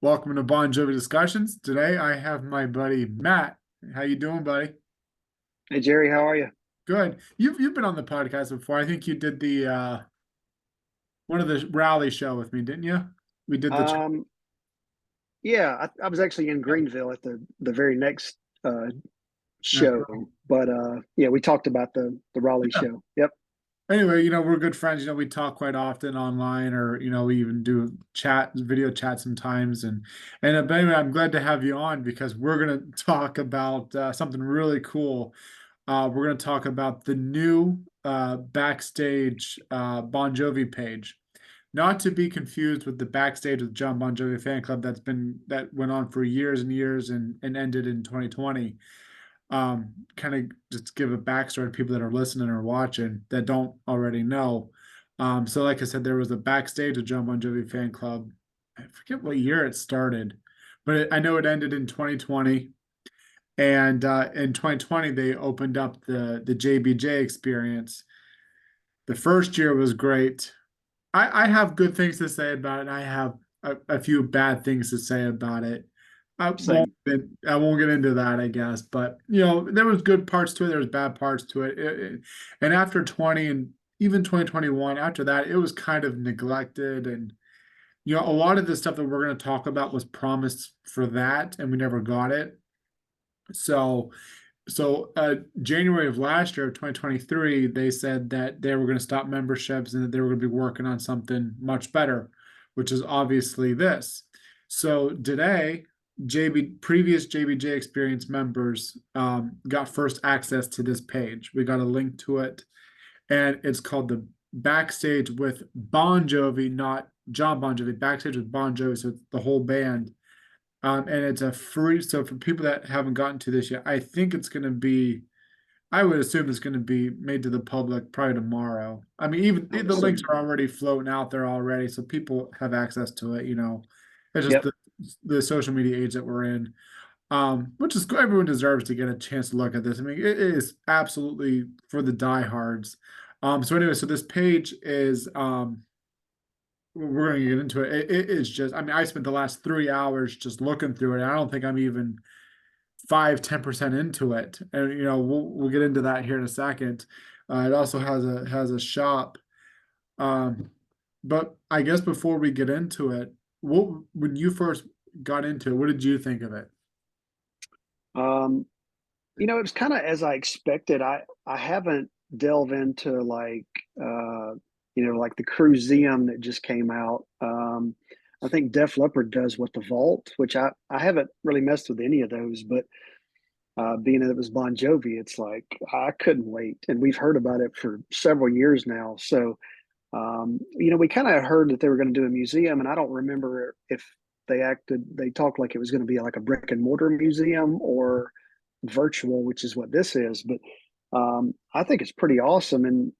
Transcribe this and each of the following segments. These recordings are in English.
Welcome to Bon Jovi Discussions. Today I have my buddy Matt. How you doing, buddy? Hey Jerry, how are you? Good. You've been on the podcast before. I think you did the one of the rally show with me, didn't you? We did the Um, yeah, I was actually in Greenville at the very next uh That's show, but yeah, we talked about the Raleigh right. show. Yep. Anyway, we're good friends. We talk quite often online, or we even do video chat sometimes. But anyway, I'm glad to have you on because we're gonna talk about something really cool. We're gonna talk about the new Backstage Bon Jovi page, not to be confused with the Backstage with John Bon Jovi fan club that went on for years and years and ended in 2020. Kind of just give a backstory to people that are listening or watching that don't already know. So like I said, there was a Backstage of John Bon Jovi fan club. I forget what year it started, but I know it ended in 2020. And in 2020, they opened up the JBJ experience. The first year was great. I have good things to say about it, and I have a few bad things to say about it. Same. I won't get into that, I guess. But there was good parts to it, there was bad parts to it. And after 20 and even 2021, after that, it was kind of neglected. And a lot of the stuff that we're going to talk about was promised for that, and we never got it. So January of last year, 2023, they said that they were going to stop memberships and that they were going to be working on something much better, which is obviously this. So today, previous JBJ experience members got first access to this page. We got a link to it, and it's called the Backstage with Bon Jovi, not John Bon Jovi. Backstage with Bon Jovi, so it's the whole band. And it's a free, so for people that haven't gotten to this yet, I think it's going to be, I would assume it's going to be made to the public probably tomorrow. I mean, even I would the links assume. are already floating out there already, so people have access to it. It's just Yep. the social media age that we're in. Which is good. Everyone deserves to get a chance to look at this. I mean, it is absolutely for the diehards. So anyway, so this page is we're going to get into it. It is just, I mean, I spent the last 3 hours just looking through it. I don't think I'm even 5-10% into it. And, we'll get into that here in a second. It also has a shop. Um, but I guess before we get into it, when you first got into it, what did you think of it? Um, it was kind of as I expected. I haven't delved into like the Cruiseum that just came out. I think Def Leppard does what the Vault, which I haven't really messed with any of those, but being that it was Bon Jovi, it's like I couldn't wait, and we've heard about it for several years now. So, we kind of heard that they were going to do a museum, and I don't remember if they talked like it was going to be like a brick and mortar museum or virtual, which is what this is. But I think it's pretty awesome, and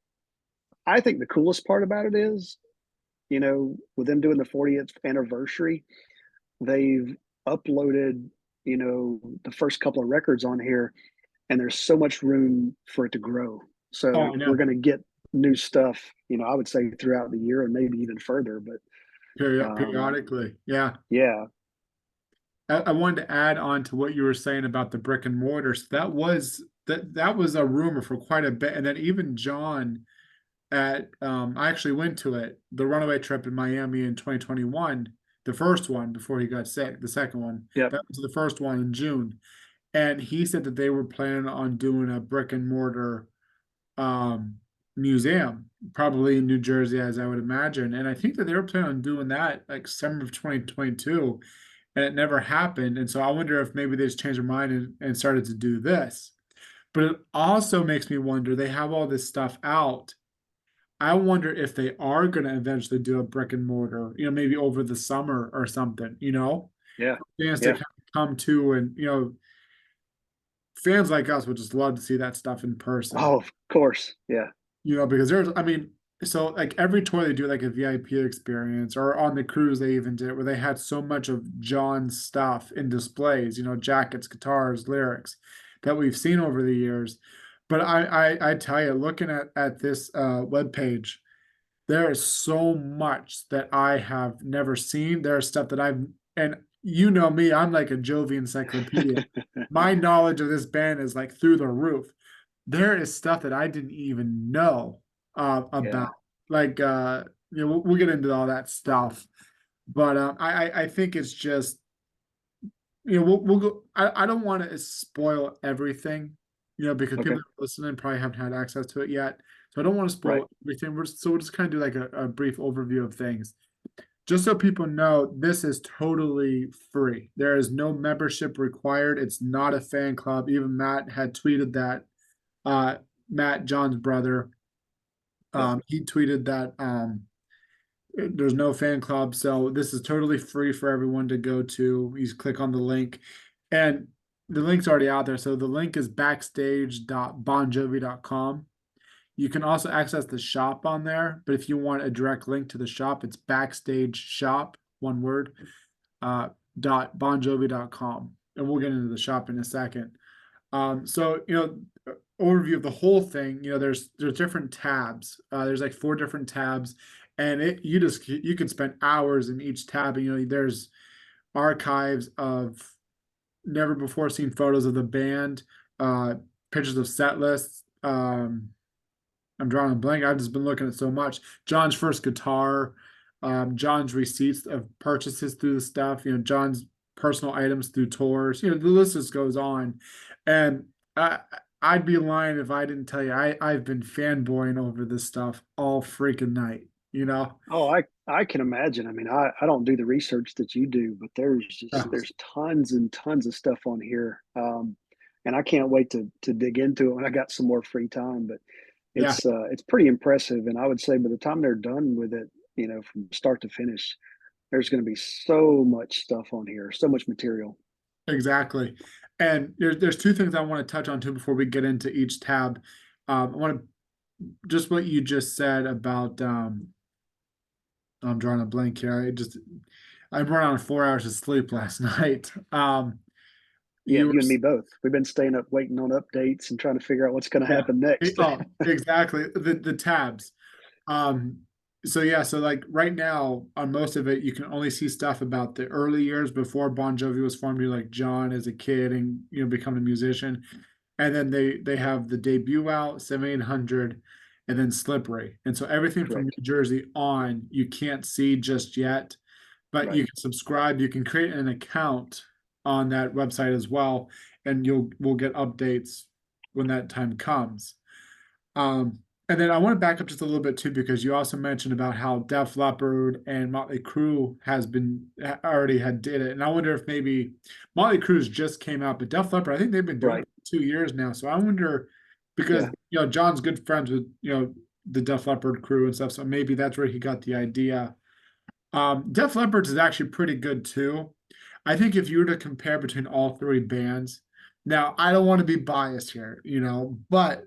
I think the coolest part about it is, with them doing the 40th anniversary, they've uploaded, the first couple of records on here, and there's so much room for it to grow. Oh, So I we're know. going to get new stuff, I would say throughout the year and maybe even further. But Periodically. Yeah. yeah, I wanted to add on to what you were saying about the brick and mortars. That was a rumor for quite a bit. And then even John I actually went to it, the runaway trip in Miami in 2021, the first one before he got sick, the second one. yep, That was the first one in June. And he said that they were planning on doing a brick and mortar um museum, probably in New Jersey, as I would imagine. And I think that they were planning on doing that like summer of 2022, and it never happened. And so I wonder if maybe they just changed their mind and started to do this. But it also makes me wonder, they have all this stuff out. I wonder if they are going to eventually do a brick and mortar, maybe over the summer or something, yeah, fans to yeah. kind of come to, and, fans like us would just love to see that stuff in person, Oh, of course, yeah. because I mean, so like every tour they do like a VIP experience, or on the cruise they even did where they had so much of John's stuff in displays, jackets, guitars, lyrics that we've seen over the years. But I tell you, looking at this web page, there is so much that I have never seen. There's stuff that I've and you know me, I'm like a Jovi encyclopedia. My knowledge of this band is like through the roof. There is stuff that I didn't even know about. Yeah. Like we'll get into all that stuff. But I think it's just we'll go. I don't want to spoil everything, because people Okay. that are listening probably haven't had access to it yet. So I don't want to Right. spoil everything. So we'll just kind of do like a brief overview of things. Just so people know, this is totally free. There is no membership required. It's not a fan club. Even Matt had tweeted that. Uh, Matt, John's brother, Yeah. he tweeted that there's no fan club, so this is totally free for everyone to go to. You just click on the link, and the link's already out there. So the link is backstage.bonjovi.com. You can also access the shop on there, but if you want a direct link to the shop, it's backstage shop, one word, .bonjovi.com. And we'll get into the shop in a second. So overview of the whole thing. There's different tabs. There's like four different tabs, and you can spend hours in each tab. And there's archives of never before seen photos of the band, uh, pictures of set lists. I'm drawing a blank. I've just been looking at so much. John's first guitar, John's receipts of purchases through the stuff, John's personal items through tours. The list just goes on. And I'd be lying if I didn't tell you I've been fanboying over this stuff all freaking night. Oh, I can imagine. I mean, I don't do the research that you do, but Yeah. there's tons and tons of stuff on here. And I can't wait to dig into it when I got some more free time. But Yeah, it's pretty impressive. And I would say by the time they're done with it, from start to finish, there's going to be so much stuff on here, so much material. exactly. And there's two things I want to touch on too before we get into each tab. I want to just what you just said about I'm drawing a blank here. I burned on 4 hours of sleep last night. Yeah, You were you and me both. We've been staying up waiting on updates and trying to figure out what's going to Yeah. happen next. Oh, exactly. The tabs. Um, so yeah, so like right now on most of it, you can only see stuff about the early years before Bon Jovi was formed. You like John as a kid and become a musician, and then they have the debut out 7800, and then Slippery, and so everything from Correct. New Jersey on you can't see just yet, but you Right. can subscribe. You can create an account on that website as well, and we'll get updates when that time comes. Um, and then I want to back up just a little bit too, because you also mentioned about how Def Leppard and Motley Crue already had did it, and I wonder if maybe Motley Crue's just came out, but Def Leppard, I think they've been doing it Right. for 2 years now. So I wonder, because Yeah. John's good friends with the Def Leppard crew and stuff, so maybe that's where he got the idea. Def Leppard's is actually pretty good too. I think if you were to compare between all three bands, now I don't want to be biased here, but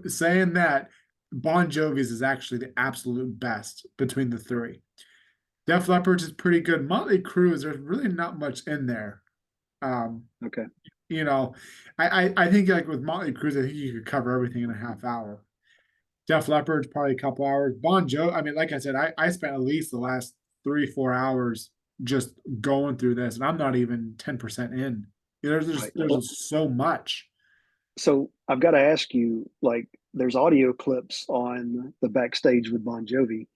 saying that, Bon Jovi's is actually the absolute best between the three. Def Leppard's is pretty good. Motley Crue, there's really not much in there. Um, Okay. you know, I think like with Motley Crue, I think you could cover everything in a half hour. Def Leppard's probably a couple hours. Bon Jovi, I mean, like I said, I spent at least the last 3-4 hours just going through this, and I'm not even 10% in. Right. There's Well, just so much. so I've got to ask you, like, there's audio clips on the backstage with Bon Jovi.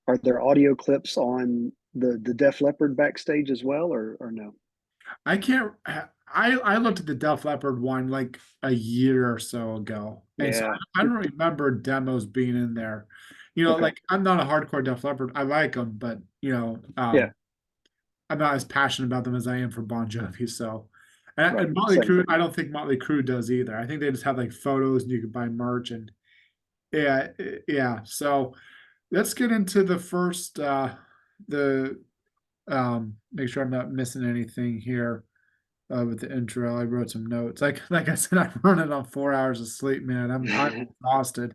Are there audio clips on the Def Leppard backstage as well, or no? I can't. I looked at the Def Leppard one like a year or so ago, and so Yeah. I don't remember demos being in there. Okay. Like I'm not a hardcore Def Leppard. I like them, but Yeah. I'm not as passionate about them as I am for Bon Jovi. So, Right. and Motley Same. Crue, I don't think Motley Crue does either. I think they just have like photos and you can buy merch and yeah, yeah. So let's get into the first the make sure I'm not missing anything here with the intro. I wrote some notes. Like I said, I'm running on 4 hours of sleep, man. I'm exhausted,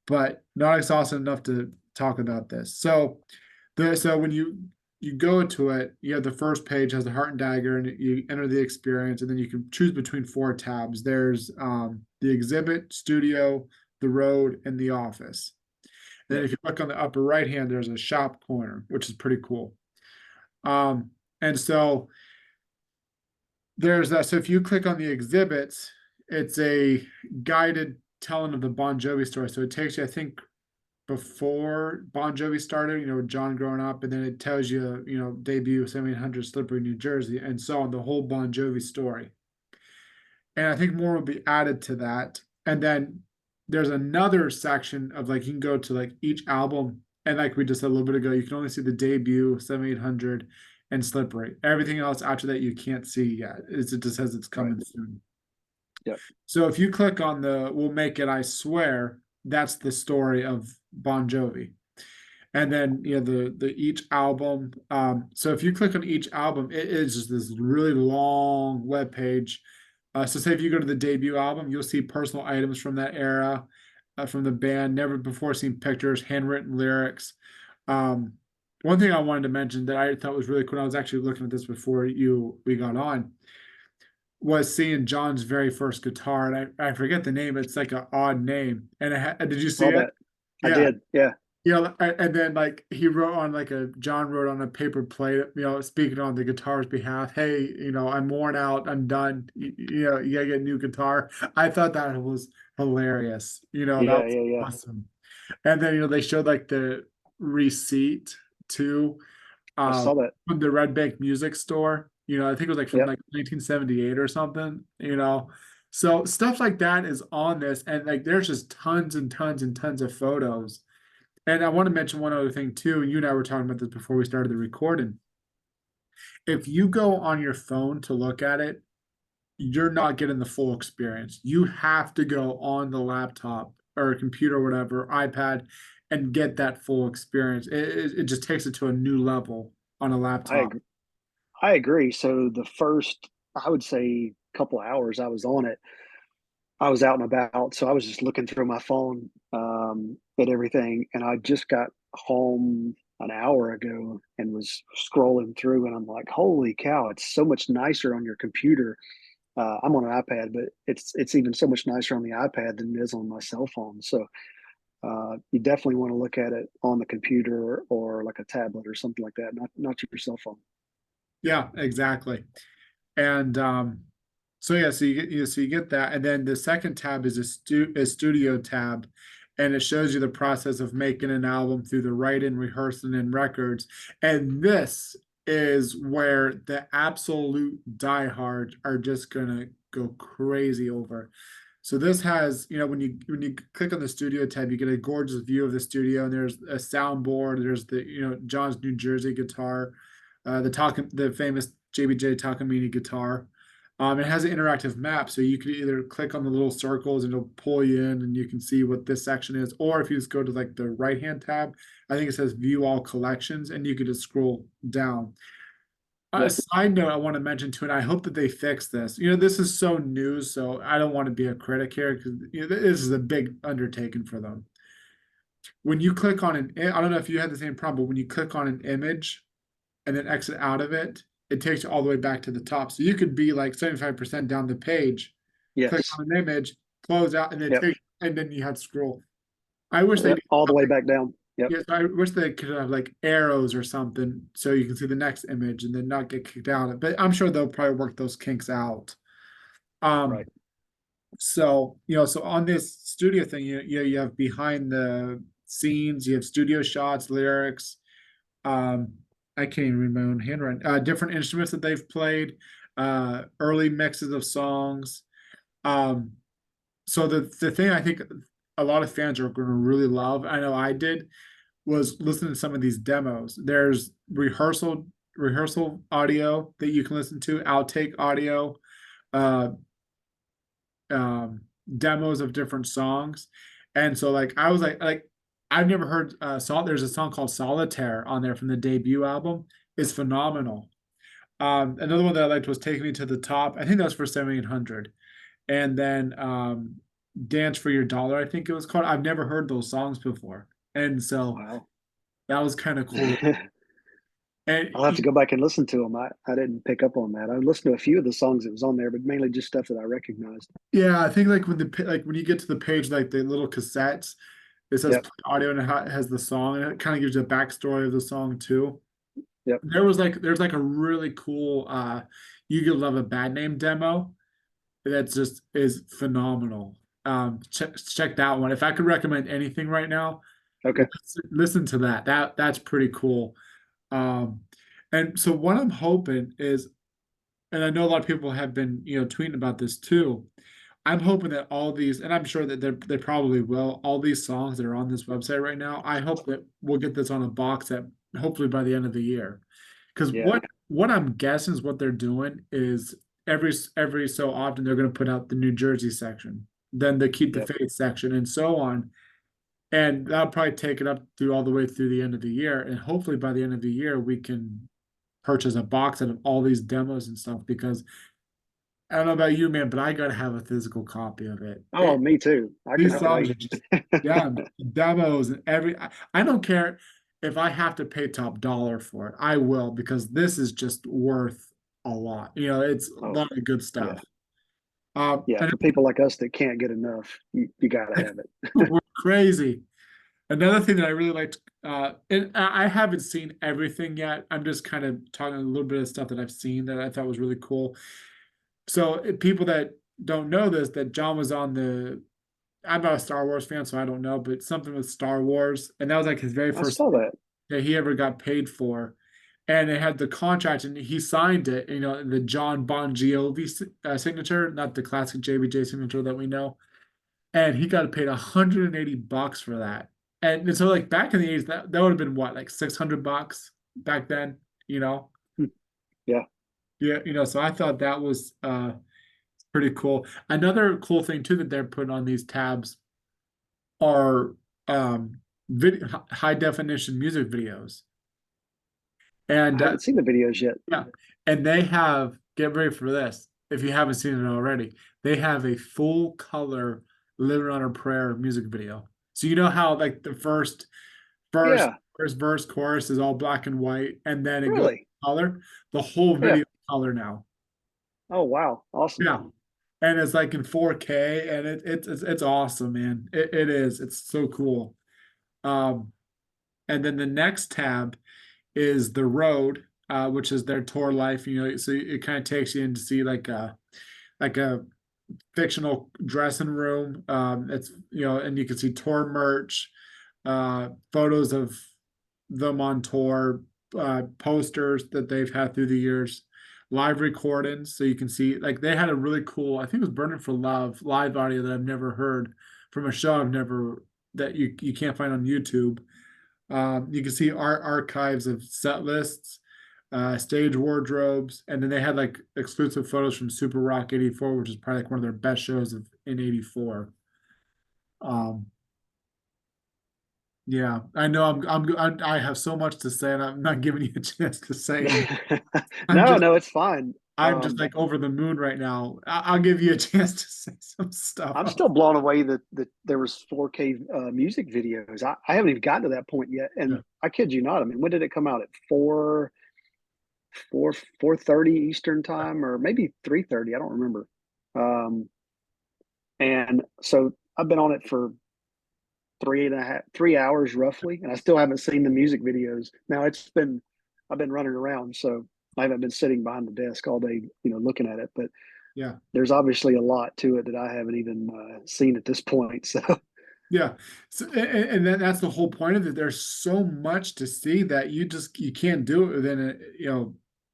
but not exhausted enough to talk about this. So when you go to it, you have the first page has the heart and dagger, and you enter the experience, and then you can choose between four tabs. There's the exhibit, studio, the road, and the office. And then Yep. if you look on the upper right hand, there's a shop corner, which is pretty cool. And so there's that. So if you click on the exhibits, it's a guided telling of the Bon Jovi story. So it takes you, I think, before Bon Jovi started, John growing up, and then it tells you, debut 7800 Slippery, New Jersey, and so on, the whole Bon Jovi story. And I think more will be added to that. And then there's another section of like you can go to like each album, and like we just said a little bit ago, you can only see the debut 7800 and Slippery. Everything else after that you can't see yet. It just says it's Right. coming soon. Yep. So if you click on the "We'll Make It, I Swear," that's the story of Bon Jovi. And then the each album. So if you click on each album, it is just this really long web page. So say if you go to the debut album, you'll see personal items from that era, from the band, never before seen pictures, handwritten lyrics. Um, One thing I wanted to mention that I thought was really cool, I was actually looking at this before we got on, was seeing John's very first guitar, and I forget the name. It's like an odd name. And did you see Saw it? that. I Yeah. did. Yeah. And then like he wrote on like John wrote on a paper plate, speaking on the guitar's behalf, hey, I'm worn out, I'm done. You gotta get a new guitar. I thought that was hilarious. That Yeah. was Yeah. Yeah. awesome. And then they showed like the receipt too, I uh saw that. from the Red Bank Music Store. I think it was like from Yep. like 1978 or something. So stuff like that is on this, and like there's just tons and tons and tons of photos. And I want to mention one other thing too. You and I were talking about this before we started the recording. If you go on your phone to look at it, you're not getting the full experience. You have to go on the laptop or computer, or whatever, iPad, and get that full experience. It just takes it to a new level on a I laptop. agree. I agree. So the first, I would say, couple hours I was on it, I was out and about, so I was just looking through my phone at everything, and I just got home an hour ago and was scrolling through, and I'm like, "Holy cow! It's so much nicer on your computer." I'm on an iPad, but it's even so much nicer on the iPad than it is on my cell phone. So you definitely want to look at it on the computer or like a tablet or something like that, not your cell phone. Yeah, exactly. And so yeah, so you get that, and then the second tab is a studio tab, and it shows you the process of making an album through the writing, rehearsing, and records. And this is where the absolute diehards are just gonna go crazy over. So this has, when you click on the studio tab, you get a gorgeous view of the studio, and there's a soundboard. There's the John's New Jersey guitar, the famous JBJ Takamine guitar. It has an interactive map, so you can either click on the little circles and it'll pull you in, and you can see what this section is. Or if you just go to like the right hand tab, I think it says View All Collections, and you could just scroll down. A Yep. side note I want to mention too, and I hope that they fix this. This is so new, so I don't want to be a critic here because this is a big undertaking for them. When you click on I don't know if you had the same problem, but when you click on an image and then exit out of it, it takes you all the way back to the top. So you could be like 75% down the page, click Yes. on an image, close out, and then Yep. and then you had to scroll. I wish they Yep. did All the have way like, back down. Yep. yes, I wish they could have like arrows or something so you can see the next image and then not get kicked out. But I'm sure they'll probably work those kinks out. Um, Right. so on this studio thing, you have behind the scenes, you have studio shots, lyrics. Um, I can't even read my own handwriting. Different instruments that they've played, early mixes of songs. Um, so the thing I think a lot of fans are going to really love, I know I did, was listening to some of these demos. There's rehearsal audio that you can listen to, outtake audio, uh, um, demos of different songs. And so like I was like I've never heard there's a song called Solitaire on there from the debut album. It's phenomenal. Another one that I liked was Take Me to the Top. I think that was for 7800. And then Dance for Your Dollar, I think it was called. I've never heard those songs before. And so Wow. that was kind of cool. And I'll have to go back and listen to them. I didn't pick up on that. I listened to a few of the songs that was on there, but mainly just stuff that I recognized. yeah, I think like when you get to the page, like the little cassettes, it says Yep. play audio and it has the song, and it kind of gives you a backstory of the song too. Yep. there's like a really cool You Could Love a Bad Name demo that's just is phenomenal. Check that one. If I could recommend anything right now, Okay. listen to that. That's pretty cool. Um, and so what I'm hoping is, and I know a lot of people have been, tweeting about this too. I'm hoping that all these, and I'm sure that they probably will, all these songs that are on this website right now, I hope that we'll get this on a box that hopefully by the end of the year. Because Yeah. what I'm guessing is what they're doing is every so often they're going to put out the New Jersey section, then the Keep the Yep. Faith section, and so on. And that'll probably take it up through all the way through the end of the year. And hopefully by the end of the year, we can purchase a box out of all these demos and stuff because I don't know about you, man, but I gotta have a physical copy of it. Oh, me too. I These cannot songs wait. are just, yeah, demos and I don't care if I have to pay top dollar for it. I will because this is just worth a lot. It's a Oh, lot of good yeah. stuff. Yeah. And For people like us that can't get enough, you got to have it. we're crazy. Another thing that I really liked, and I haven't seen everything yet. I'm just kind of talking a little bit of stuff that I've seen that I thought was really cool. So people that don't know this, that John was on the I'm not a Star Wars fan, so I don't know, but something with Star Wars, and that was like his very I first saw that. that he ever got paid for, and it had the contract, and he signed it, the John Bon Jovi signature, not the classic JBJ signature that we know, and he got paid $180 for that, and so like back in the 80s, that would have been what like $600 back then, you know, Hmm. Yeah. yeah, so I thought that was pretty cool. Another cool thing too that they're putting on these tabs are high definition music videos. I And haven't seen the videos yet. yeah, and they have, get ready for this, if you haven't seen it already, they have a full color Living on a Prayer music video. So you know how like the first Yeah. first verse chorus is all black and white and then it goes Really? color? The whole Yeah. video is color now. Oh, wow. Awesome. Yeah. And it's like in 4K and it's awesome, man. It is. It's so cool. Um, and then the next tab is the road, which is their tour life. So it kind of takes you in to see like a fictional dressing room. It's and you can see tour merch, photos of them on tour, posters that they've had through the years, live recordings. So you can see like they had a really cool, I think it was Burning for Love live audio that I've never heard from a show I've never that you can't find on YouTube. You can see archives of set lists, stage wardrobes, and then they had like exclusive photos from Super Rock '84, which is probably like one of their best shows in '84. Um, yeah, I know I have so much to say, and I'm not giving you a chance to say any. I'm No, just no, it's fine. I'm just like over the moon right now. I'll give you a chance to say some stuff. I'm still blown away that there was 4K music videos. I haven't even gotten to that point yet, Yeah, and I kid you not. I mean, when did it come out? At 4:30 Eastern time, or maybe 3:30? I don't remember. Um, and so I've been on it for 3 hours roughly, and I still haven't seen the music videos. Now I've been running around, so I haven't been sitting behind the desk all day, looking at it. But yeah. there's obviously a lot to it that I haven't even seen at this point. So Yeah. So, and then that's the whole point of it. There's so much to see that you can't do it within a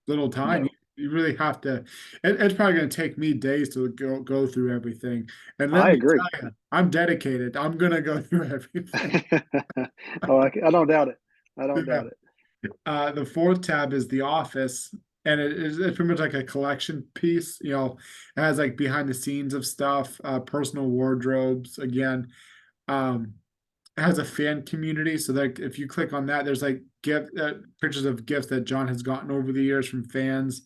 little time. You, no, you really have to. It's probably going to take me days to go through everything. And let I me agree. tell you, I'm dedicated. I'm gonna go through everything. Oh, I don't doubt it. I don't Yeah. doubt it. The fourth tab is The Office, and it's pretty much like a collection piece. It has like behind the scenes of stuff, personal wardrobes. Again, um, has a fan community. So that if you click on that, there's like gift pictures of gifts that John has gotten over the years from fans,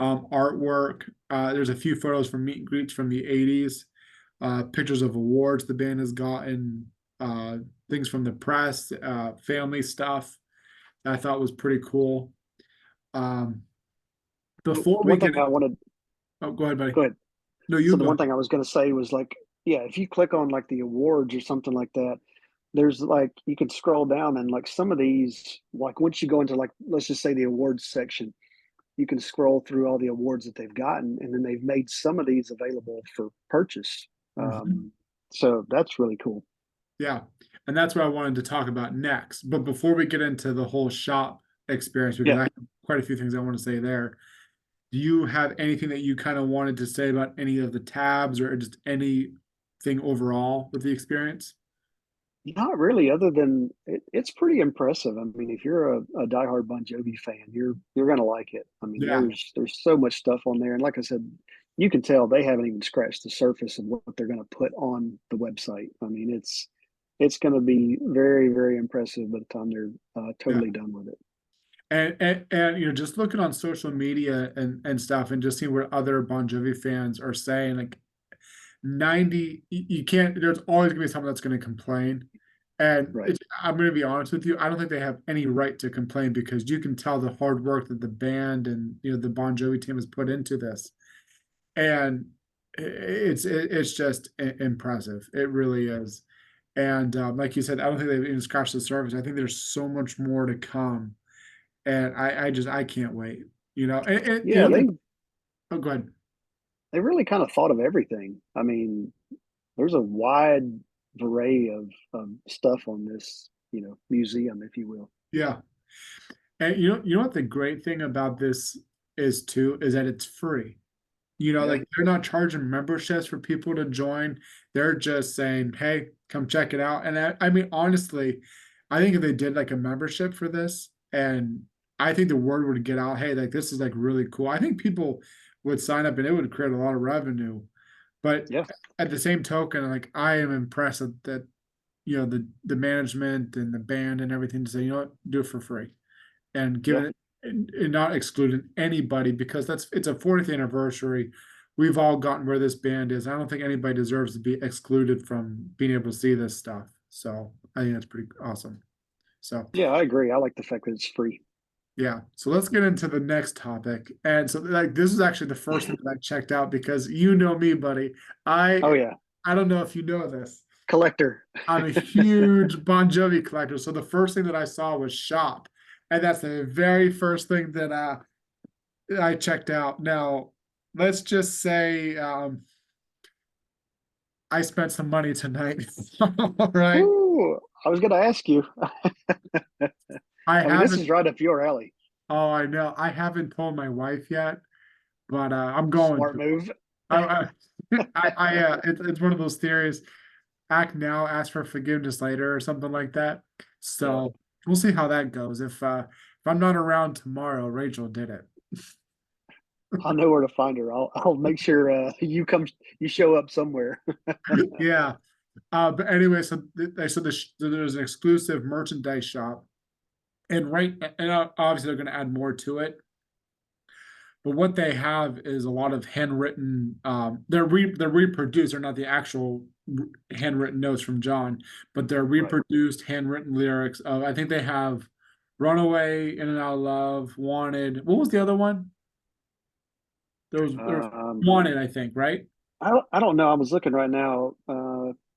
artwork. There's a few photos from meet and greets from the '80s, pictures of awards the band has gotten, uh, things from the press, family stuff. That I thought was pretty cool. Um, before we One get, thing I wanted, oh, go ahead, buddy. go ahead. No, So you the go. one thing I was going to say was like, yeah, if you click on like the awards or something like that, there's like you can scroll down and like some of these, like once you go into like let's just say the awards section, you can scroll through all the awards that they've gotten, and then they've made some of these available for purchase. Mhm. So that's really cool. Yeah, and that's what I wanted to talk about next. But before we get into the whole shop experience, because Yeah. I have quite a few things I want to say there. Do you have anything that you kind of wanted to say about any of the tabs or just anything overall with the experience? Not really, other than it's pretty impressive. I mean, if you're a diehard Bon Jovi fan, you're gonna like it. I mean, Yeah, there's so much stuff on there, and like I said, you can tell they haven't even scratched the surface of what they're gonna put on the website. I mean, it's gonna be very very impressive by the time they're yeah. totally done with it. And you know, just looking on social media and stuff and just seeing what other Bon Jovi fans are saying, like 90, you can't, there's always gonna be someone that's gonna complain. And Right? it's, I'm gonna be honest with you, I don't think they have any right to complain because you can tell the hard work that the band and you know the Bon Jovi team has put into this. And it's just impressive. It really is. And like you said, I don't think they've even scratched the surface. I think there's so much more to come, and I can't wait. You know, and the Yeah, other thing. Oh, go ahead. they really kind of thought of everything. I mean, there's a wide array of stuff on this, museum, if you will. Yeah, and you know what the great thing about this is too is that it's free. You know, Yeah, like they're not charging memberships for people to join. They're just saying, "Hey, come check it out." And I mean, honestly, I think if they did like a membership for this, and I think the word would get out, "Hey, like this is like really cool." I think people would sign up and it would create a lot of revenue. But yeah, at the same token, like I am impressed that you know the management and the band and everything to say, you know what, do it for free and yeah. giving it and not excluding anybody because it's a 40th anniversary. We've all gotten where this band is. I don't think anybody deserves to be excluded from being able to see this stuff. So I think that's pretty awesome. So Yeah, I agree. I like the fact that it's free. yeah. So let's get into the next topic. And so like this is actually the first thing that I checked out because you know me, buddy. Oh I yeah, I don't know if you know this. collector. I'm a huge Bon Jovi collector. So the first thing that I saw was Shop. And that's the very first thing that I checked out. Now, let's just say I spent some money tonight. All right. Ooh, I was going to ask you. I I mean, this haven't, is right up your alley. oh, I know. I haven't told my wife yet, but I'm going Smart to. move. It's one of those theories, act now, ask for forgiveness later, or something like that. Yeah, So we'll see how that goes. If I'm not around tomorrow, Rachel did it. I know where to find her. I'll make sure you show up somewhere. Yeah. But anyway, so so there's an exclusive merchandise shop, and obviously they're going to add more to it. But what they have is a lot of handwritten. They're reproduced. They're not the actual handwritten notes from John, but they're Right. reproduced handwritten lyrics. Of I think they have "Runaway," "In and Out of Love," "Wanted." What was the other one? There was Um, "Wanted," I think, right? I don't know. I was looking right now.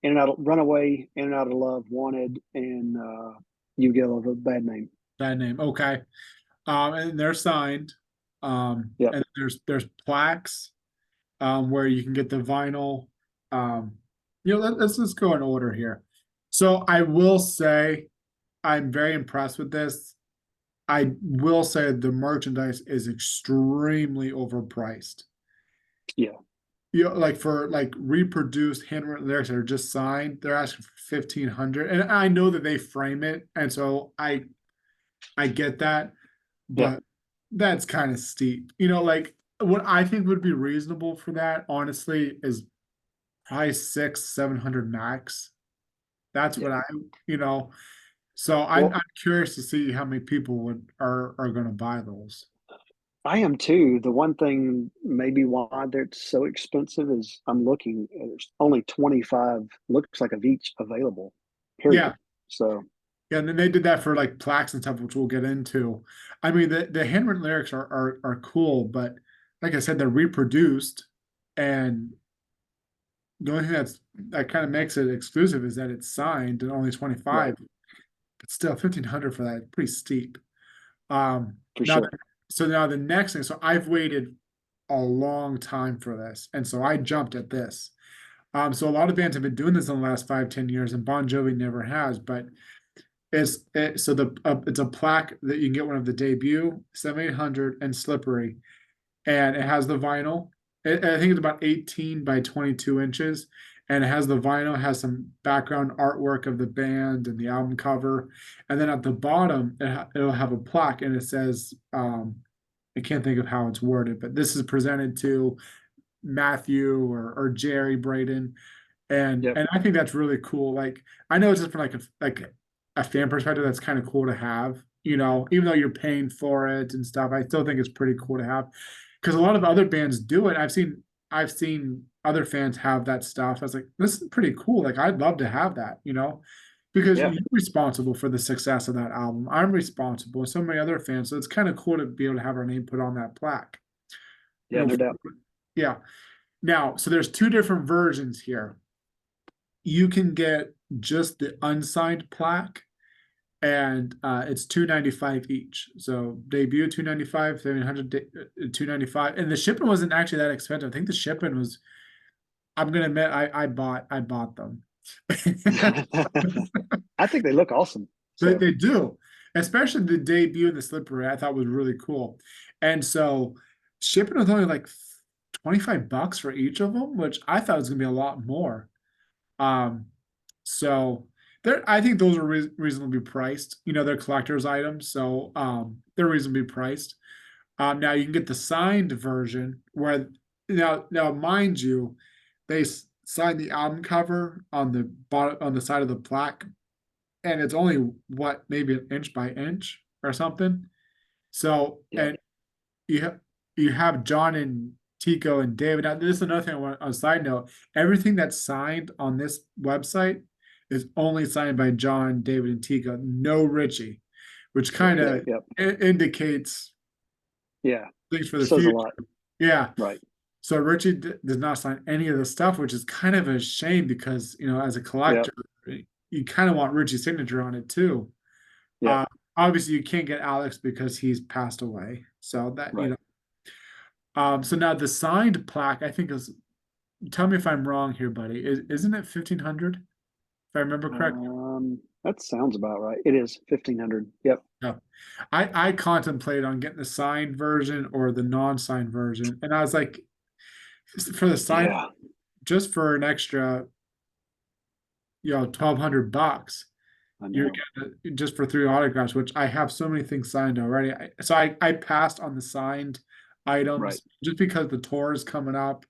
In and out, runaway, in and out of love, wanted, and you get of a bad name. Bad name. Okay. And they're signed. Yep. And there's plaques where you can get the vinyl. Let's just go in order here. So I will say I'm very impressed with this. I will say the merchandise is extremely overpriced. Yeah. You know, like for like reproduced handwritten lyrics that are just signed, they're asking for 1,500. And I know that they frame it, and so I get that, Yeah. but that's kind of steep. You know, like what I think would be reasonable for that, honestly, is probably 700 max. That's Yeah. what you know. So I'm Well, curious to see how many people are going to buy those. I am too. The one thing maybe why they're so expensive is I'm looking, there's only 25, looks like of each available, Yeah, period. So, yeah, and then they did that for like plaques and stuff, which we'll get into. I mean, the handwritten lyrics are cool, but like I said, they're reproduced, and the only thing that's that kind of makes it exclusive is that it's signed and only Right. 25, but still 1,500 for that, pretty steep. For Now, sure. so now the next thing, so I've waited a long time for this, and so I jumped at this. So a lot of bands have been doing this in the last 5, 10 years, and Bon Jovi never has. But so the it's a plaque that you can get one of the debut 7800 and Slippery, and it has the vinyl. I think it's about 18 by 22 inches, and it has the vinyl, has some background artwork of the band and the album cover, and then at the bottom it'll have a plaque, and it says, I can't think of how it's worded, but this is presented to Matthew or Jerry Braden, and Yep. and I think that's really cool. Like I know it's just from like a fan perspective, that's kind of cool to have. Even though you're paying for it and stuff, I still think it's pretty cool to have because a lot of other bands do it. I've seen other fans have that stuff. I was like, this is pretty cool. Like I'd love to have that. Because Yeah. you're responsible for the success of that album. I'm responsible, and so many other fans. So it's kind of cool to be able to have our name put on that plaque. You Yeah. know, No doubt. yeah. Now, so there's two different versions here. You can get just the unsigned plaque, and it's 295 each. So debut 295, 700 295, and the shipping wasn't actually that expensive. I think the shipping was. I'm gonna admit, I bought them. I think they look awesome. They, So they do, especially the debut and the slippery. I thought was really cool, and so shipping was only like $25 for each of them, which I thought was gonna be a lot more. Um, so I think those are reasonably priced. They're collector's items, so they're reasonably priced. Now you can get the signed version where now mind you, they sign the album cover on the bottom on the side of the plaque, and it's only what maybe an inch by inch or something. So yeah. and you have John and Tico and David. Now, this is another thing I want on a side note. Everything that's signed on this website is only signed by John, David, and Tico, no Richie, which kind Okay. of Yep. indicates Yeah. things for the Says a future. lot. Yeah. Right. So Richie does not sign any of the stuff, which is kind of a shame because, as a Yep. collector, you kind of want Richie's signature on it too. Yep. Uh, Obviously, you can't get Alex because he's passed away. So Right. so now the signed plaque, I think is, tell me if I'm wrong here, buddy. Isn't it 1,500? If I remember correctly? That sounds about right. It is 1,500. Yep. No. I contemplated on getting the signed version or the non-signed version. And I was like, for the signed, Yeah. just for an extra, $1,200, I you're know. getting it just for 3 autographs, which I have so many things signed already. So I passed on the signed Right. items just because the tour is coming up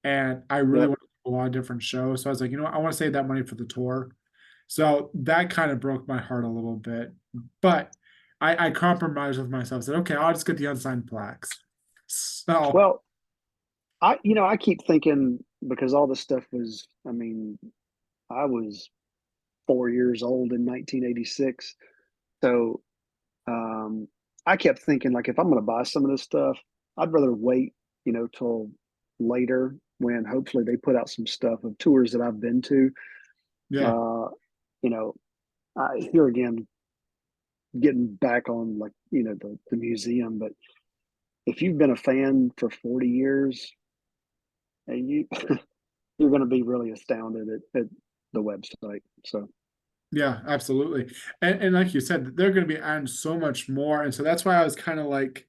and I really Yep. want to do a lot of different shows. So I was like, what, I want to save that money for the tour. So that kind of broke my heart a little bit, but I compromised with myself. Said, okay, I'll just get the unsigned plaques. So Well, I keep thinking because all this stuff was, I mean, I was 4 years old in 1986. So um, I kept thinking, like, if I'm going to buy some of this stuff, I'd rather wait, till later when hopefully they put out some stuff of tours that I've been to. yeah, Uh, you know, here again, getting back on like, the museum, but if you've been a fan for 40 years and you're going to be really astounded at the website. So, yeah, absolutely. And like you said, they're going to be adding so much more, and so that's why I was kind of like,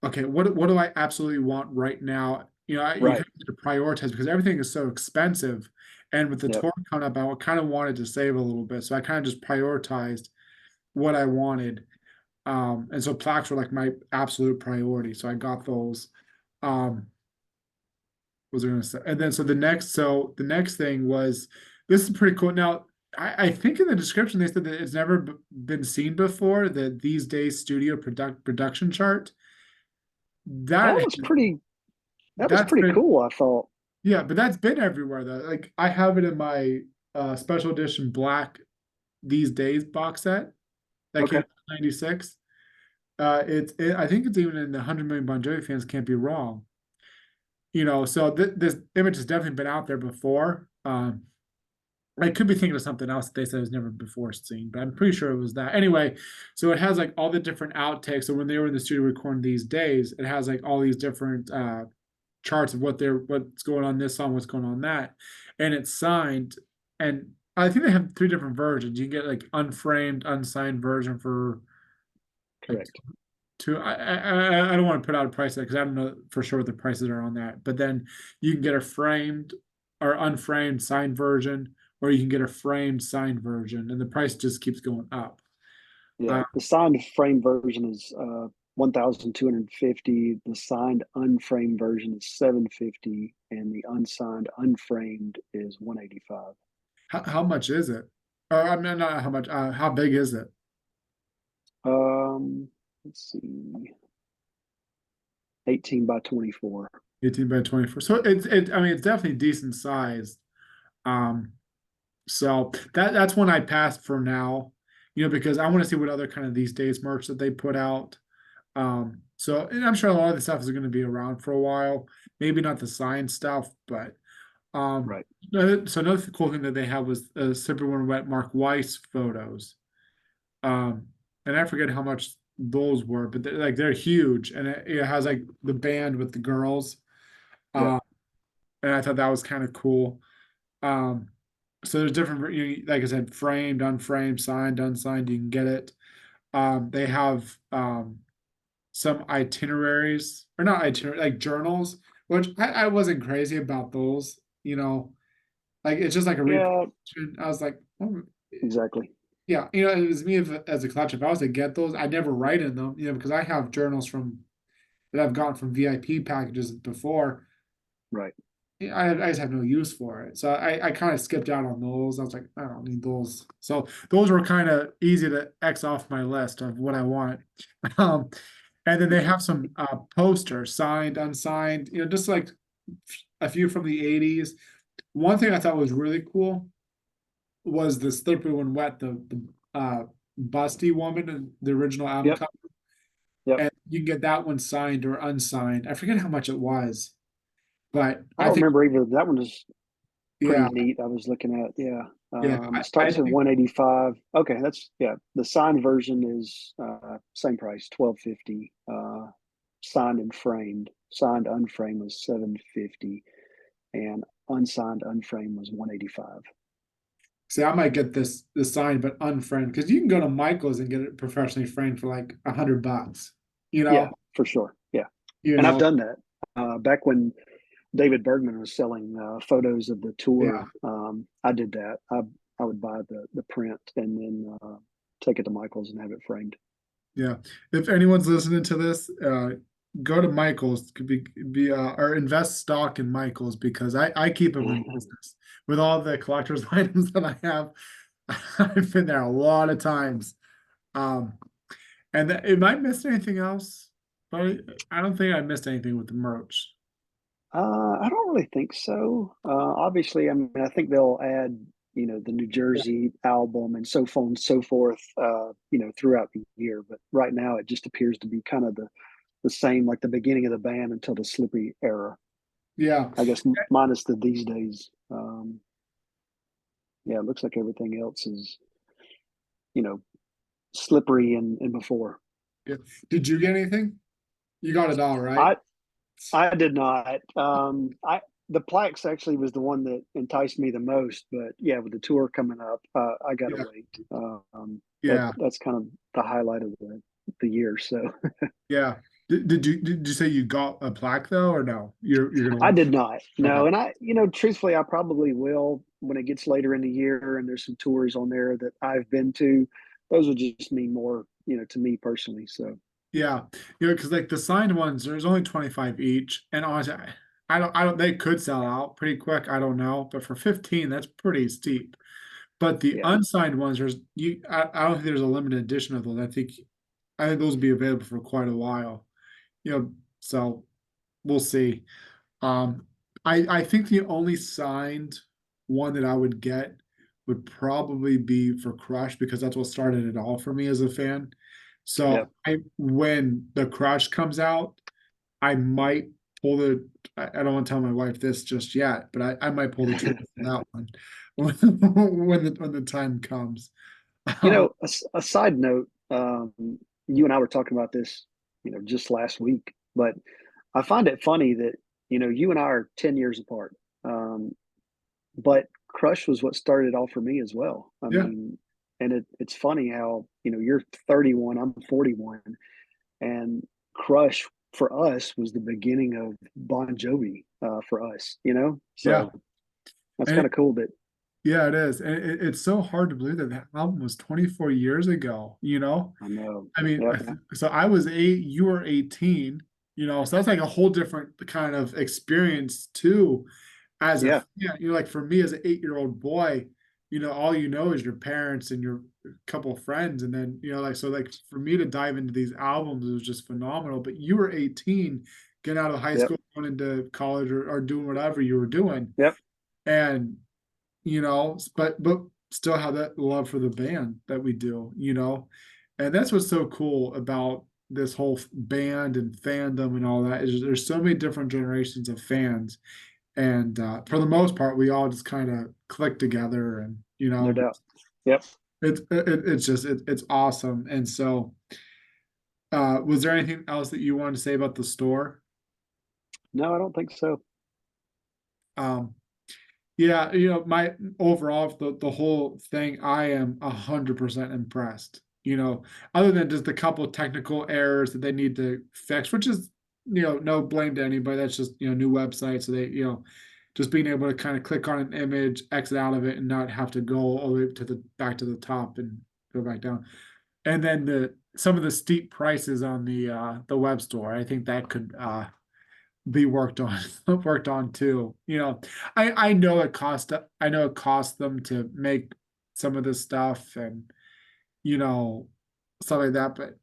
okay, what do I absolutely want right now? You right. have to prioritize because everything is so expensive. And with the Yep. tour coming up, I kind of wanted to save a little bit. So I kind of just prioritized what I wanted. And so plaques were like my absolute priority. So I got those. Um, what was I gonna say? And then so the next thing was, this is pretty cool. Now, I think in the description they said that it's never been seen before, that these days studio production chart. That That was pretty, that was that's pretty been cool. I thought, Yeah, but that's been everywhere though. Like I have it in my special edition black these days box set that came okay. out in '96. I think it's even in the 100 million Bon Jovi fans can't be wrong. So this image has definitely been out there before. Um, I could be thinking of something else that they said was never before seen, but I'm pretty sure it was that. Anyway, so it has like all the different outtakes. So when they were in the studio recording these days, it has like all these different charts of what's going on this song, what's going on that, and it's signed. And I think they have three different versions. You can get like unframed, unsigned version for like Correct. two. I don't want to put out a price because I don't know for sure what the prices are on that. But then you can get a framed or unframed signed version, or you can get a framed signed version, and the price just keeps going up. Yeah, Uh, the signed frame version is 1,250. The signed unframed version is 750, and the unsigned unframed is 185. how much is it? Or I mean, not how much. How big is it? Let's see, 18 by 24. 18 by 24. So it's I mean it's definitely decent sized. Um, so that's one I passed for now, because I want to see what other kind of these days merch that they put out. So and I'm sure a lot of the stuff is going to be around for a while. Maybe not the science stuff, but Right. so another cool thing that they have was Slippery When Wet Mark Weiss photos. Um, and I forget how much those were, but they're huge, and it has like the band with the girls. Yep. Um, and I thought that was kind of cool. Um, so there's different, like I said, framed, unframed, signed, unsigned. You can get it. They have some itineraries, or not itinerary, like journals, which I wasn't crazy about those. Like it's just like a Yeah, reproduction. I was like, oh, exactly. yeah, it was me as a collector. If I was to get those, I'd never write in them, because I have journals from that I've gotten from VIP packages before. Right. I just have no use for it. So I kind of skipped out on those. I was like, I don't need those. So those were kind of easy to X off my list of what I want. Um, and then they have some posters, signed, unsigned, just like a few from the 80s. One thing I thought was really cool was the Slippery When Wet, the busty woman in the original album Yep. cover. Yep. And you can get that one signed or unsigned. I forget how much it was, but I I don't think, remember either. That one is yeah, pretty neat. I was looking at, yeah. yeah, I Starts at think 185. Okay, that's yeah. The signed version is same price, 1250. Signed and framed. Signed unframed was 750, and unsigned unframed was 185. See, I might get this signed but unframed because you can go to Michael's and get it professionally framed for like $100. You Yeah, know, for sure. Yeah, you and I've know, done that. Back when David Bergman was selling photos of the yeah, tour, I did that. I would buy the print and then take it to Michael's and have it framed. yeah. If anyone's listening to this, go to Michael's, could be or invest stock in Michael's because I keep them in business with all the collector's items that I have. I've been there a lot of times. Um, and am I missed anything else? But I don't think I missed anything with the merch. I don't really think so. Obviously, I mean, I think they'll add, the New Yeah. Jersey album and so on and so forth, throughout the year. But right now, it just appears to be kind of the same, like the beginning of the band until the Slippery era. Yeah. I guess minus the these days. Yeah, it looks like everything else is, you know, slippery and before. Yeah. Did you get anything? You got it all, right? I I did not. I The plaques actually was the one that enticed me the most, but yeah, with the tour coming up, I gotta Yeah. wait. Yeah. That's kind of the highlight of the year. So Yeah. Did you say you got a plaque though, or no? You're gonna I wait. did not. Okay. No, and truthfully, I probably will when it gets later in the year and there's some tours on there that I've been to. Those would just mean more, to me personally. So Yeah. Because like the signed ones, there's only 25 each. And honestly, I don't they could sell out pretty quick. I don't know. But for 15, that's pretty steep. But the yeah, unsigned ones, I don't think there's a limited edition of those. I think those will be available for quite a while. So we'll see. Um, I think the only signed one that I would get would probably be for Crush because that's what started it all for me as a fan. yeah, So when the Crush comes out, I might pull the. I don't want to tell my wife this just yet, but I might pull the trigger for that one when the time comes. You Um, know, a side note, you and I were talking about this, just last week, but I find it funny that, you and I are 10 years apart. Um, but Crush was what started it all for me as well. I yeah, mean, and it's funny how, you're 31, I'm 41, and Crush for us was the beginning of Bon Jovi for us. yeah, So that's and kind of cool that, yeah, it is, and it's so hard to believe that that album was 24 years ago. I know. I mean, Yep. so I was 8, you were 18. So that's like a whole different kind of experience too. As a Yeah. fan, like for me as an 8-year-old boy, all you know is your parents and your couple of friends, and then like so like for me to dive into these albums was just phenomenal. But you were 18, getting out of high Yep. school, going into college, or doing whatever you were doing, Yep. and but still have that love for the band that we do, and that's what's so cool about this whole band and fandom and all that is there's so many different generations of fans, and for the most part, we all just kind of click together, and No doubt. Yep. it's awesome. And so, was there anything else that you wanted to say about the store? No, I don't think so. Um, yeah, my overall the whole thing, I am 100% impressed. Other than just a couple of technical errors that they need to fix, which is no blame to anybody. That's just new website, so they just being able to kind of click on an image, exit out of it, and not have to go all the way to the back to the top and go back down. And then the some of the steep prices on the web store, I think that could be worked on worked on too. I know it costs them to make some of this stuff, and you know stuff like that, but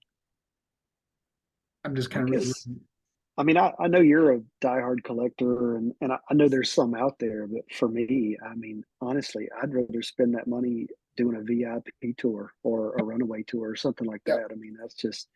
I'm just I kind of really, guess, I mean, I know you're a diehard collector, and I know there's some out there, but for me, I mean, honestly, I'd rather spend that money doing a VIP tour or a runaway tour or something like yeah, that. I mean, that's just,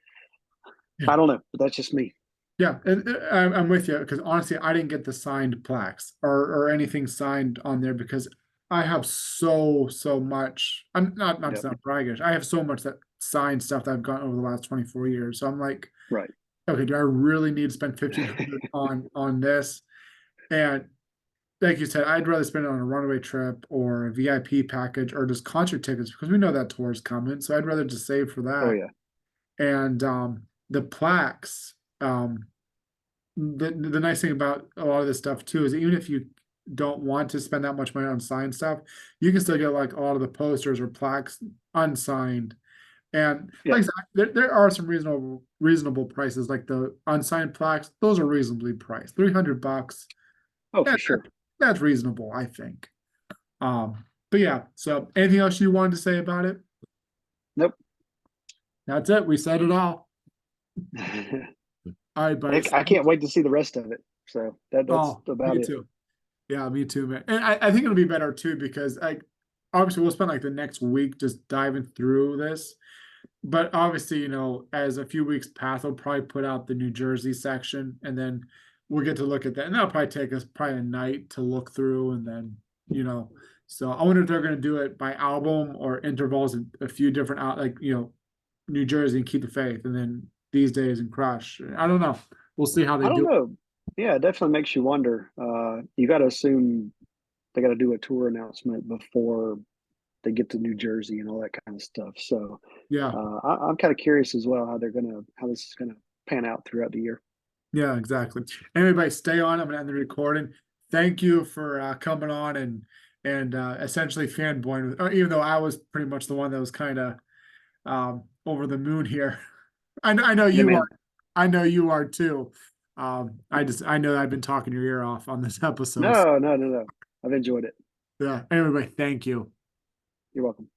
yeah, I don't know, but that's just me. yeah. And I'm with you because honestly, I didn't get the signed plaques or anything signed on there because I have so much. I'm not to Yep. sound braggish. I have so much that signed stuff that I've gotten over the last 24 years. So I'm like, Right. okay, do I really need to spend 1,500 on this? And like you said, I'd rather spend it on a runaway trip or a VIP package or just concert tickets because we know that tour is coming. So I'd rather just save for Oh, that. yeah. And the plaques, the nice thing about a lot of this stuff too is even if you don't want to spend that much money on signed stuff, you can still get like a lot of the posters or plaques unsigned. And like I Yep. said, there are some reasonable prices, like the unsigned plaques. Those are reasonably priced. $300. Oh, Yeah, for sure. that's reasonable, I think. But yeah, so anything else you wanted to say about it? Nope. That's it. We said it all. All right, buddy. I can't wait to see the rest of it. So that's Oh, about me it. too. Yeah, me too, man. And I think it'll be better too because obviously we'll spend like the next week just diving through this. But obviously, as a few weeks pass, they'll probably put out the New Jersey section, and then we'll get to look at that. And that'll probably take us probably a night to look through, and then you know. So I wonder if they're going to do it by album or intervals, and a few different like New Jersey and Keep the Faith, and then these days and Crush. I don't know. We'll see how they I don't do it. know. Yeah, it definitely makes you wonder. You got to assume they got to do a tour announcement before they get to New Jersey and all that kind of stuff. So Yeah, I'm kind of curious as well how this is gonna pan out throughout the year. yeah, exactly. Anybody, stay on. I'm gonna end the recording. Thank you for coming on and essentially fanboying with, even though I was pretty much the one that was kind of over the moon here. I know Yeah, you are. man. I know you are too. I know I've been talking your ear off on this episode. No, no, no, no. I've enjoyed it. Yeah. Anyway, thank you. You're welcome.